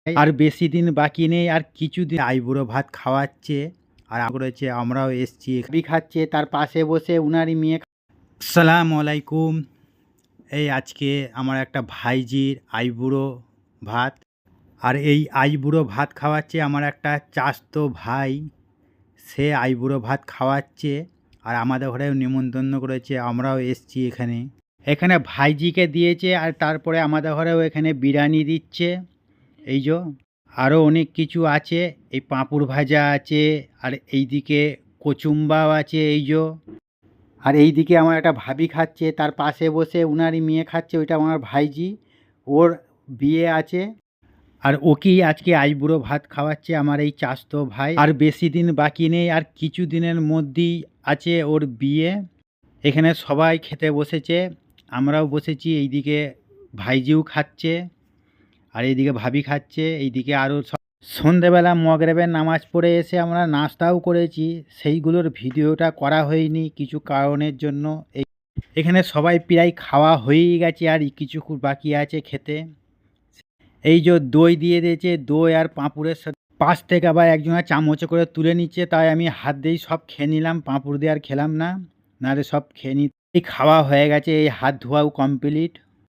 আর বেশি দিন বাকি নেই, আর কিছুদিন আইবুড়ো ভাত খাওয়াচ্ছে। আর করেছে, আমরাও এসছি খাচ্ছে, তার পাশে বসে উনারই মেয়ে। আসসালামু আলাইকুম। এই আজকে আমার একটা ভাইজির আইবুড়ো ভাত, আর এই আইবুড়ো ভাত খাওয়াচ্ছে আমার একটা চাচতো ভাই। সে আইবুড়ো ভাত খাওয়াচ্ছে, আর আমাদের ঘরেও নিমন্ত্রণ করেছে, আমরাও এসছি এখানে। এখানে ভাইজিকে দিয়েছে, আর তারপরে আমাদের ঘরেও এখানে বিরিয়ানি দিচ্ছে। এই যে আরও অনেক কিছু আছে, এই পাঁপড় ভাজা আছে, আর এইদিকে কচুম্বাও আছে। এই যে, আর এইদিকে আমার একটা ভাবি খাচ্ছে, তার পাশে বসে উনারই মেয়ে খাচ্ছে, ওইটা আমার ভাইজি, ওর বিয়ে আছে। আর ওকেই আজকে আইবুড়ো ভাত খাওয়াচ্ছে আমার এই চাচতো ভাই। আর বেশি দিন বাকি নেই, আর কিছু দিনের মধ্যেই আছে ওর বিয়ে। এখানে সবাই খেতে বসেছে, আমরাও বসেছি। এইদিকে ভাইজিও খাচ্ছে, আর এইদিকে ভাবি খাচ্ছে। এইদিকে আরও সন্ধেবেলা মগরিবের নামাজ পড়ে এসে আমরা নাস্তাও করেছি, সেইগুলোর ভিডিওটা করা হয়নি কিছু কারণের জন্য। এখানে সবাই প্রায় খাওয়া হয়েই গেছে, আর কিছু বাকি আছে খেতে। এই যে দই দিয়ে দিয়েছে, দই আর পাঁপড়ের সাথে। পাশ থেকে আবার একজনের চামচে করে তুলে নিচ্ছে, তাই আমি হাত দিয়েই সব খেয়ে নিলাম, পাঁপড় দিয়ে আর খেলাম না, নাহলে সব খেয়ে এই খাওয়া হয়ে গেছে, এই হাত ধোয়াও কমপ্লিট।